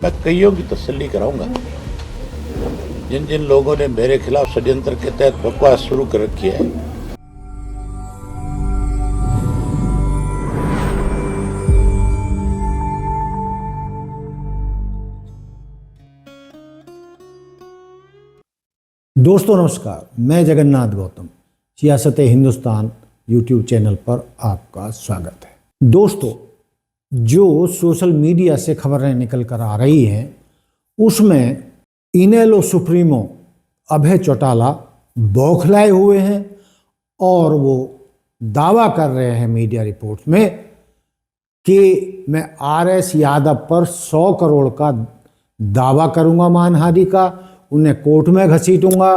मैं कईयों की तसल्ली कराऊंगा। जिन जिन लोगों ने मेरे खिलाफ षड्यंत्र के तहत बकवास शुरू कर रखी है, दोस्तों नमस्कार, मैं जगन्नाथ गौतम सियासत हिंदुस्तान यूट्यूब चैनल पर आपका स्वागत है। दोस्तों, जो सोशल मीडिया से खबरें निकल कर आ रही हैं उसमें इनेलो सुप्रीमो अभय चौटाला बौखलाए हुए हैं और वो दावा कर रहे हैं मीडिया रिपोर्ट्स में कि मैं आरएस यादव पर 100 करोड़ का दावा करूंगा मानहानि का, उन्हें कोर्ट में घसीटूंगा।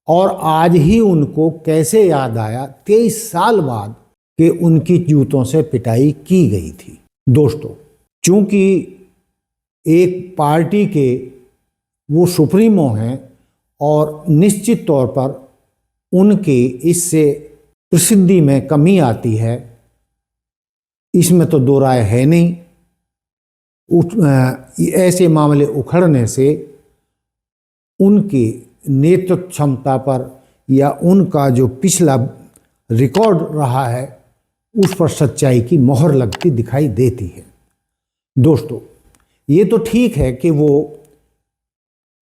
और आज ही उनको कैसे याद आया 23 साल बाद कि उनकी जूतों से पिटाई की गई थी। दोस्तों, चूंकि एक पार्टी के वो सुप्रीमो हैं और निश्चित तौर पर उनकी इससे प्रसिद्धि में कमी आती है, इसमें तो दो राय है नहीं। ऐसे मामले उखड़ने से उनकी नेतृत्व क्षमता पर या उनका जो पिछला रिकॉर्ड रहा है उस पर सच्चाई की मोहर लगती दिखाई देती है। दोस्तों, ये तो ठीक है कि वो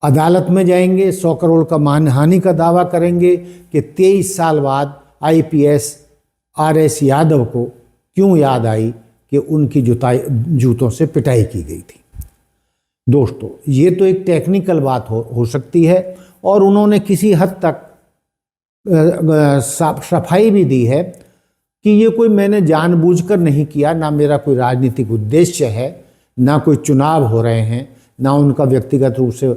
अदालत में जाएंगे, 100 करोड़ का मानहानि का दावा करेंगे कि 23 साल बाद आईपीएस आरएस यादव को क्यों याद आई कि उनकी जूतों से पिटाई की गई थी। दोस्तों, ये तो एक टेक्निकल बात हो सकती है और उन्होंने किसी हद तक सफाई भी दी है कि ये कोई मैंने जानबूझकर नहीं किया, ना मेरा कोई राजनीतिक उद्देश्य है, ना कोई चुनाव हो रहे हैं, ना उनका व्यक्तिगत रूप से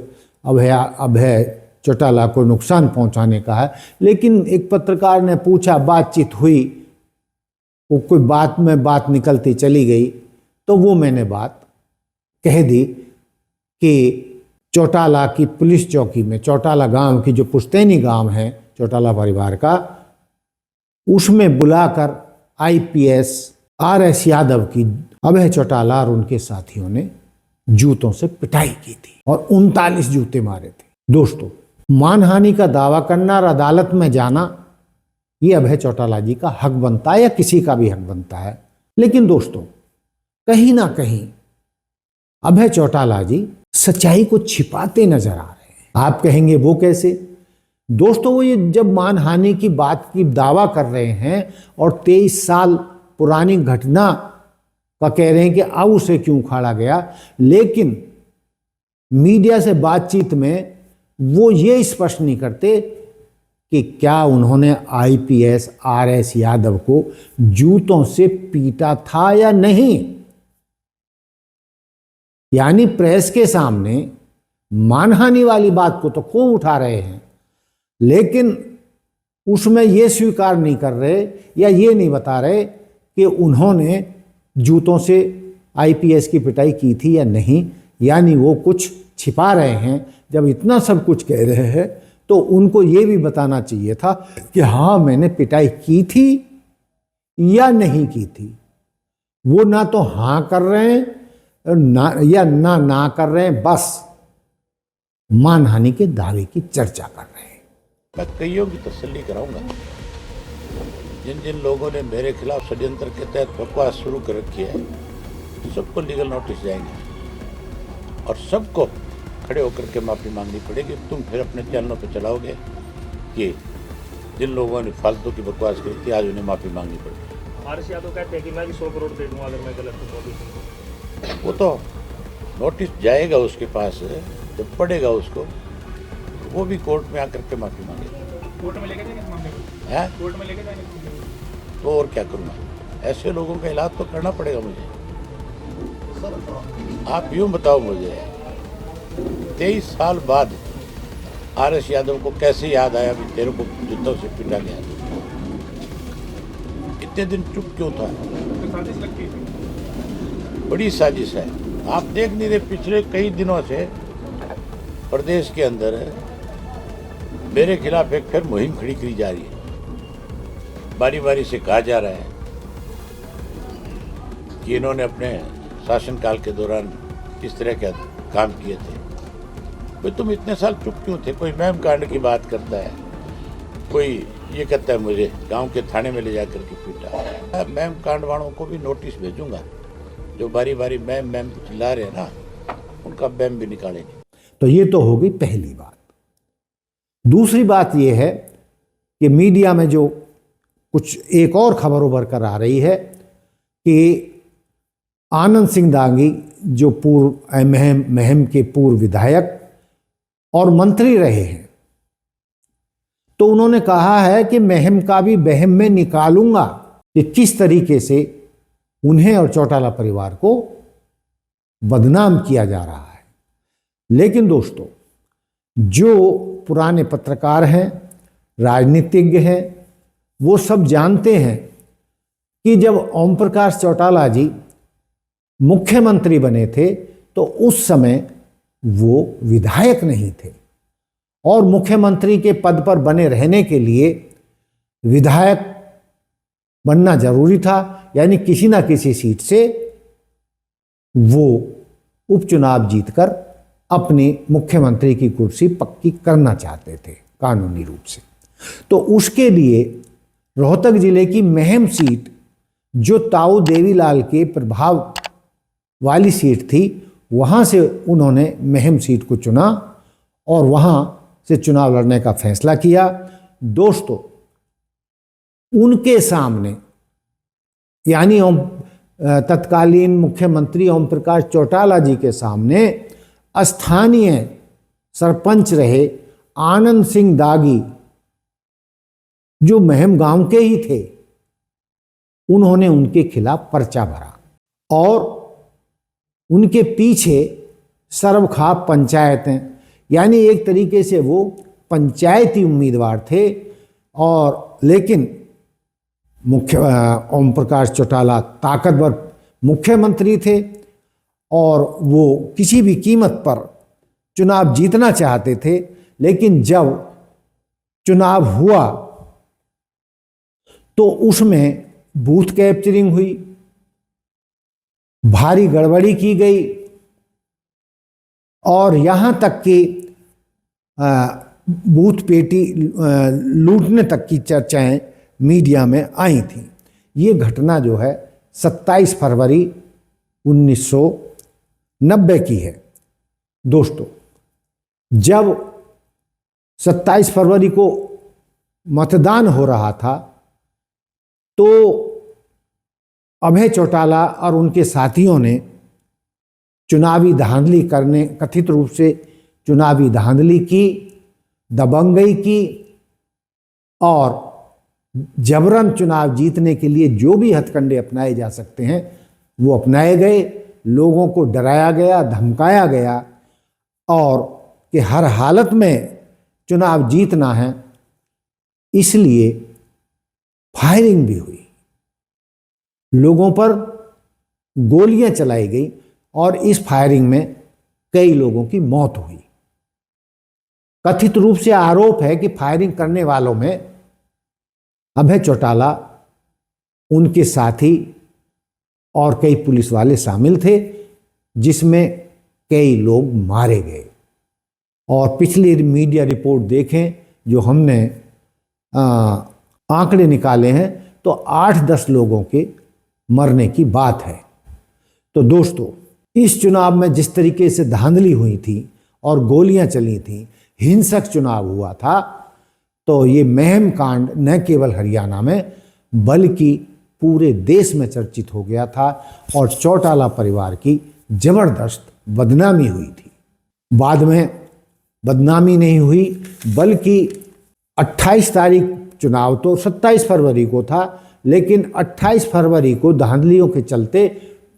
अभय चौटाला को नुकसान पहुंचाने का है। लेकिन एक पत्रकार ने पूछा, बातचीत हुई, वो कोई बात निकलती चली गई, तो वो मैंने बात कह दी कि चौटाला की पुलिस चौकी में, चौटाला गांव की जो पुश्तैनी गांव है चौटाला परिवार का, उसमें बुलाकर आईपीएस आरएस यादव की अभय चौटाला और उनके साथियों ने जूतों से पिटाई की थी और 39 जूते मारे थे। दोस्तों, मानहानि का दावा करना और अदालत में जाना, ये अभय चौटाला जी का हक बनता है या किसी का भी हक बनता है। लेकिन दोस्तों, कहीं ना कहीं अभय चौटाला जी सच्चाई को छिपाते नजर आ रहे हैं। आप कहेंगे वो कैसे? दोस्तों, वो ये जब मानहानि की बात की दावा कर रहे हैं और 23 साल पुरानी घटना का कह रहे हैं कि अब उसे क्यों उखाड़ा गया, लेकिन मीडिया से बातचीत में वो ये स्पष्ट नहीं करते कि क्या उन्होंने आईपीएस आरएस यादव को जूतों से पीटा था या नहीं। यानी प्रेस के सामने मानहानि वाली बात को तो खूब उठा रहे हैं, लेकिन उसमें ये स्वीकार नहीं कर रहे या ये नहीं बता रहे कि उन्होंने जूतों से आईपीएस की पिटाई की थी या नहीं। यानी वो कुछ छिपा रहे हैं। जब इतना सब कुछ कह रहे हैं तो उनको ये भी बताना चाहिए था कि हाँ, मैंने पिटाई की थी या नहीं की थी। वो ना तो हाँ कर रहे हैं ना कर रहे हैं, बस मानहानि के दावे की चर्चा कर रहे हैं। मैं कईयों की तसल्ली कराऊंगा। जिन जिन लोगों ने मेरे खिलाफ षड्यंत्र के तहत बकवास शुरू कर रखी है, सबको लीगल नोटिस जाएंगे और सबको खड़े होकर के माफ़ी मांगनी पड़ेगी। तुम फिर अपने चैनलों पर चलाओगे कि जिन लोगों ने फालतू की बकवास करी थी, आज उन्हें माफ़ी मांगनी पड़ेगी। आरएस यादव कहते हैं कि मैं भी 100 करोड़ दे दूंगा अगर मैं गलत हूँ। वो तो नोटिस जाएगा उसके पास, जब पड़ेगा उसको, वो भी कोर्ट में आकर के माफ़ी मांगेगा। कोर्ट में लेके जाएंगे इस मामले को? हैं? कोर्ट में लेके जाएंगे तो और क्या करूँगा? ऐसे लोगों का इलाज तो करना पड़ेगा मुझे। आप यूँ बताओ मुझे, 23 साल बाद आरएस यादव को कैसे याद आया कि तेरे को जूतों से पीटा गया? इतने दिन चुप क्यों था? साजिश लगती है। बड़ी साजिश है। आप देख नहीं रहे, पिछले कई दिनों से प्रदेश के अंदर मेरे खिलाफ एक फिर मुहिम खड़ी करी जा रही है। बारी बारी से कहा जा रहा है कि इन्होंने अपने शासनकाल के दौरान इस तरह के काम किए थे। भाई तुम इतने साल चुप क्यों थे? कोई मैम कांड की बात करता है, कोई ये कहता है मुझे गांव के थाने में ले जाकर के पीटा। मैम कांड वालों को भी नोटिस भेजूंगा, जो बारी बारी मैम चिल्ला रहे हैं ना, उनका मैम भी निकालेंगे। तो ये तो होगी पहली बात। दूसरी बात ये है कि मीडिया में जो कुछ एक और खबर उभर कर आ रही है कि आनंद सिंह दागी, जो पूर्व महम के पूर्व विधायक और मंत्री रहे हैं, तो उन्होंने कहा है कि महम का भी बहम में निकालूंगा कि किस तरीके से उन्हें और चौटाला परिवार को बदनाम किया जा रहा है। लेकिन दोस्तों, जो पुराने पत्रकार हैं, राजनीतिज्ञ हैं, वो सब जानते हैं कि जब ओम प्रकाश चौटाला जी मुख्यमंत्री बने थे तो उस समय वो विधायक नहीं थे, और मुख्यमंत्री के पद पर बने रहने के लिए विधायक बनना जरूरी था, यानी किसी ना किसी सीट से वो उपचुनाव जीतकर अपनी मुख्यमंत्री की कुर्सी पक्की करना चाहते थे कानूनी रूप से। तो उसके लिए रोहतक जिले की महम सीट, जो ताऊ देवीलाल के प्रभाव वाली सीट थी, वहां से उन्होंने महम सीट को चुना और वहां से चुनाव लड़ने का फैसला किया। दोस्तों, उनके सामने, यानी तत्कालीन मुख्यमंत्री ओम प्रकाश चौटाला जी के सामने स्थानीय सरपंच रहे आनंद सिंह दागी, जो महम गांव के ही थे, उन्होंने उनके खिलाफ पर्चा भरा और उनके पीछे सर्वखा पंचायतें, यानी एक तरीके से वो पंचायती उम्मीदवार थे। और लेकिन ओम प्रकाश चौटाला ताकतवर मुख्यमंत्री थे और वो किसी भी कीमत पर चुनाव जीतना चाहते थे। लेकिन जब चुनाव हुआ तो उसमें बूथ कैप्चरिंग हुई, भारी गड़बड़ी की गई और यहाँ तक कि बूथ पेटी लूटने तक की चर्चाएं मीडिया में आई थी। ये घटना जो है 27 फरवरी 1990 की है। दोस्तों, जब 27 फरवरी को मतदान हो रहा था तो अभय चौटाला और उनके साथियों ने चुनावी धांधली करने, कथित रूप से चुनावी धांधली की, दबंगई की और जबरन चुनाव जीतने के लिए जो भी हथकंडे अपनाए जा सकते हैं वो अपनाए गए। लोगों को डराया गया, धमकाया गया और कि हर हालत में चुनाव जीतना है, इसलिए फायरिंग भी हुई, लोगों पर गोलियां चलाई गई और इस फायरिंग में कई लोगों की मौत हुई। कथित रूप से आरोप है कि फायरिंग करने वालों में अभय चौटाला, उनके साथी और कई पुलिस वाले शामिल थे, जिसमें कई लोग मारे गए। और पिछली मीडिया रिपोर्ट देखें जो हमने आंकड़े निकाले हैं तो 8-10 लोगों के मरने की बात है। तो दोस्तों, इस चुनाव में जिस तरीके से धांधली हुई थी और गोलियां चली थी, हिंसक चुनाव हुआ था, तो ये महम कांड न केवल हरियाणा में बल्कि पूरे देश में चर्चित हो गया था और चौटाला परिवार की जबरदस्त बदनामी हुई थी। बाद में बदनामी नहीं हुई बल्कि 28 तारीख, चुनाव तो 27 फरवरी को था, लेकिन 28 फरवरी को धांधलियों के चलते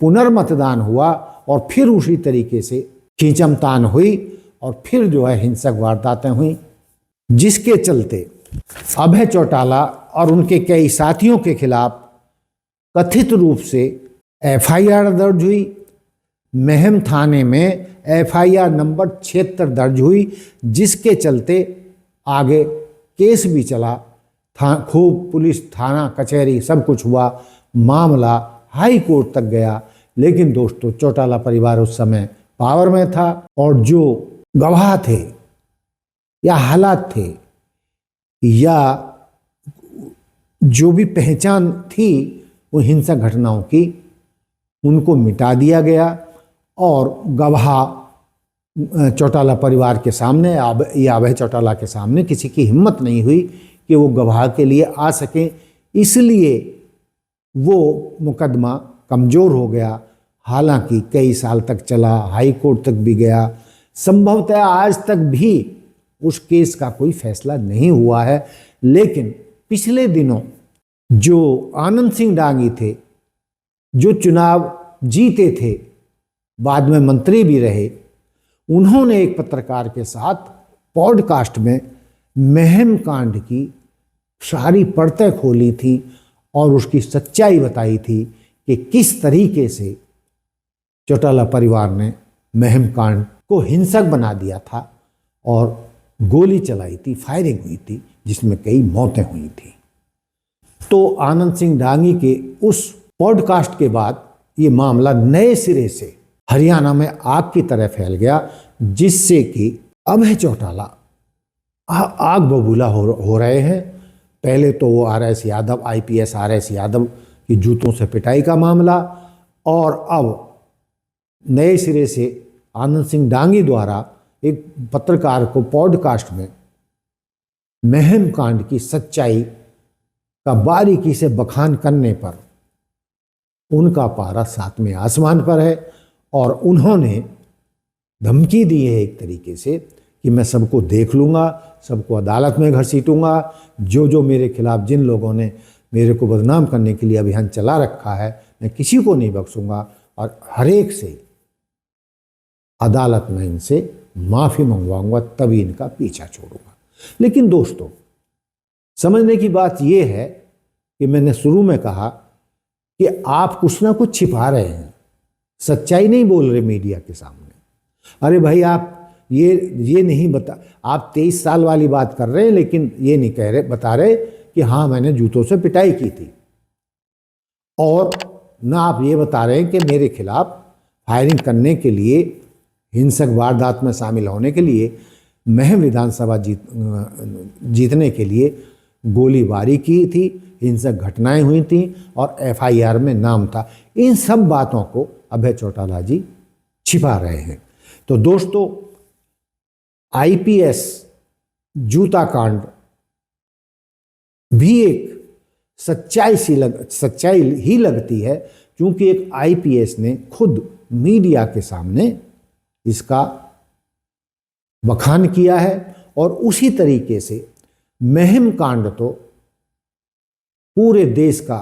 पुनर्मतदान हुआ और फिर उसी तरीके से खींचमतान हुई और फिर जो है हिंसक वारदातें हुई, जिसके चलते अभय चौटाला और उनके कई साथियों के खिलाफ कथित रूप से एफआईआर दर्ज हुई। महम थाने में एफआईआर नंबर 76 दर्ज हुई, जिसके चलते आगे केस भी चला, खूब पुलिस, थाना, कचहरी सब कुछ हुआ, मामला हाई कोर्ट तक गया। लेकिन दोस्तों, चौटाला परिवार उस समय पावर में था और जो गवाह थे या हालात थे या जो भी पहचान थी वो हिंसक घटनाओं की, उनको मिटा दिया गया और गवाह चौटाला परिवार के सामने या अभय चौटाला के सामने किसी की हिम्मत नहीं हुई कि वो गवाह के लिए आ सकें, इसलिए वो मुकदमा कमज़ोर हो गया। हालांकि कई साल तक चला, हाई कोर्ट तक भी गया, संभवतः आज तक भी उस केस का कोई फैसला नहीं हुआ है। लेकिन पिछले दिनों जो आनंद सिंह डांगी थे, जो चुनाव जीते थे, बाद में मंत्री भी रहे, उन्होंने एक पत्रकार के साथ पॉडकास्ट में महम कांड की सारी परतें खोली थी और उसकी सच्चाई बताई थी कि किस तरीके से चौटाला परिवार ने महम कांड को हिंसक बना दिया था और गोली चलाई थी, फायरिंग हुई थी, जिसमें कई मौतें हुई थी। तो आनंद सिंह डांगी के उस पॉडकास्ट के बाद ये मामला नए सिरे से हरियाणा में आग की तरह फैल गया, जिससे कि अभय चौटाला आग बबूला हो रहे हैं। पहले तो वो RS Yadav, IPS RS Yadav की जूतों से पिटाई का मामला, और अब नए सिरे से आनंद सिंह डांगी द्वारा एक पत्रकार को पॉडकास्ट में महम कांड की सच्चाई का बारीकी से बखान करने पर उनका पारा सातवें आसमान पर है और उन्होंने धमकी दी है एक तरीके से कि मैं सबको देख लूँगा, सबको अदालत में घसीटूंगा, जो मेरे खिलाफ जिन लोगों ने मेरे को बदनाम करने के लिए अभियान चला रखा है, मैं किसी को नहीं बख्शूंगा और हर एक से अदालत में इनसे माफ़ी मंगवाऊंगा, तभी इनका पीछा छोड़ूंगा। लेकिन दोस्तों, समझने की बात यह है कि मैंने शुरू में कहा कि आप कुछ ना कुछ छिपा रहे हैं, सच्चाई नहीं बोल रहे मीडिया के सामने। अरे भाई, आप ये नहीं बता, आप 23 साल वाली बात कर रहे हैं, लेकिन ये नहीं बता रहे कि हाँ मैंने जूतों से पिटाई की थी, और ना आप ये बता रहे हैं कि मेरे खिलाफ फायरिंग करने के लिए, हिंसक वारदात में शामिल होने के लिए, महम विधानसभा जीतने के लिए गोलीबारी की थी, हिंसक घटनाएं हुई थी और एफआईआर में नाम था। इन सब बातों को अभय चौटाला जी छिपा रहे हैं। तो दोस्तों, आईपीएस जूता कांड भी एक सच्चाई ही लगती है, क्योंकि एक आईपीएस ने खुद मीडिया के सामने इसका बखान किया है। और उसी तरीके से महम कांड तो पूरे देश का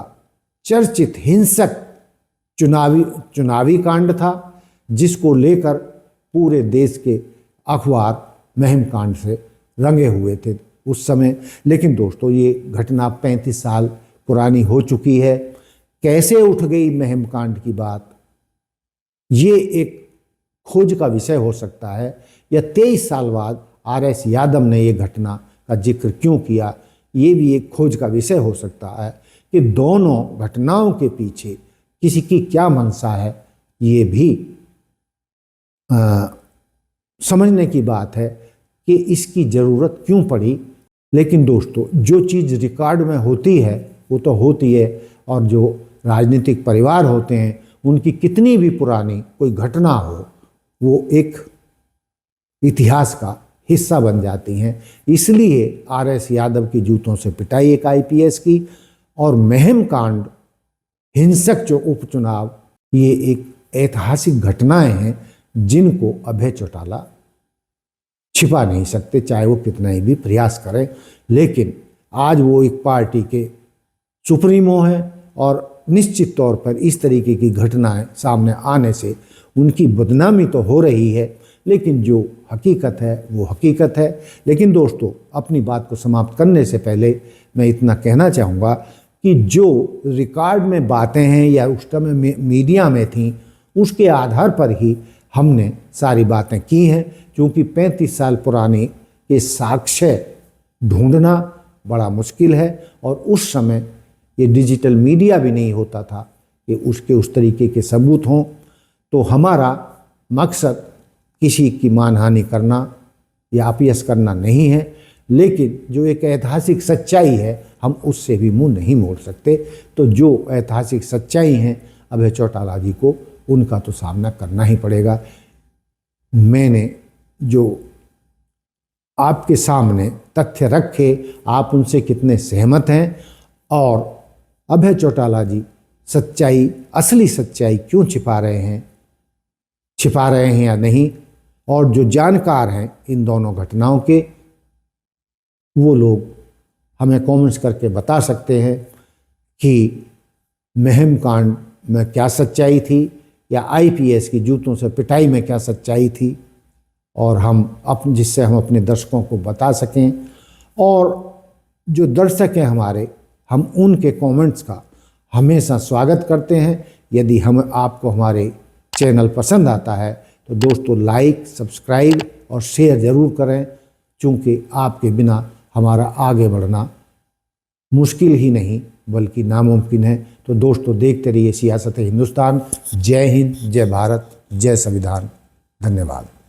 चर्चित हिंसक चुनावी कांड था, जिसको लेकर पूरे देश के अखबार महम कांड से रंगे हुए थे उस समय। लेकिन दोस्तों, ये घटना 35 साल पुरानी हो चुकी है। कैसे उठ गई महम कांड की बात, ये एक खोज का विषय हो सकता है, या 23 साल बाद आरएस यादव ने ये घटना का जिक्र क्यों किया, ये भी एक खोज का विषय हो सकता है कि दोनों घटनाओं के पीछे किसी की क्या मंशा है। ये भी समझने की बात है कि इसकी ज़रूरत क्यों पड़ी। लेकिन दोस्तों, जो चीज़ रिकॉर्ड में होती है वो तो होती है, और जो राजनीतिक परिवार होते हैं उनकी कितनी भी पुरानी कोई घटना हो, वो एक इतिहास का हिस्सा बन जाती हैं। इसलिए आरएस यादव की जूतों से पिटाई एक आईपीएस की, और महम कांड, हिंसक जो उपचुनाव, ये एक ऐतिहासिक घटनाएं हैं जिनको अभय चौटाला छिपा नहीं सकते, चाहे वो कितना ही भी प्रयास करें। लेकिन आज वो एक पार्टी के सुप्रीमो हैं, और निश्चित तौर पर इस तरीके की घटनाएं सामने आने से उनकी बदनामी तो हो रही है, लेकिन जो हकीकत है वो हकीकत है। लेकिन दोस्तों, अपनी बात को समाप्त करने से पहले मैं इतना कहना चाहूँगा कि जो रिकॉर्ड में बातें हैं या उस समय मीडिया में थीं, उसके आधार पर ही हमने सारी बातें की हैं, क्योंकि 35 साल पुराने के साक्ष्य ढूंढना बड़ा मुश्किल है, और उस समय ये डिजिटल मीडिया भी नहीं होता था कि उसके उस तरीके के सबूत हों। तो हमारा मकसद किसी की मानहानि करना या अपयश करना नहीं है, लेकिन जो एक ऐतिहासिक सच्चाई है हम उससे भी मुंह नहीं मोड़ सकते। तो जो ऐतिहासिक सच्चाई हैं अभय चौटाला जी को, उनका तो सामना करना ही पड़ेगा। मैंने जो आपके सामने तथ्य रखे, आप उनसे कितने सहमत हैं और अभय चौटाला जी सच्चाई, असली सच्चाई क्यों छिपा रहे हैं या नहीं, और जो जानकार हैं इन दोनों घटनाओं के, वो लोग हमें कमेंट्स करके बता सकते हैं कि महम कांड में क्या सच्चाई थी या आईपीएस की जूतों से पिटाई में क्या सच्चाई थी, और जिससे हम अपने दर्शकों को बता सकें। और जो दर्शक हैं हमारे, हम उनके कमेंट्स का हमेशा स्वागत करते हैं। यदि आपको हमारे चैनल पसंद आता है तो दोस्तों लाइक, सब्सक्राइब और शेयर ज़रूर करें, चूँकि आपके बिना हमारा आगे बढ़ना मुश्किल ही नहीं बल्कि नामुमकिन है। तो दोस्तों देखते रहिए सियासत हिंदुस्तान। जय हिंद, जय भारत, जय संविधान। धन्यवाद।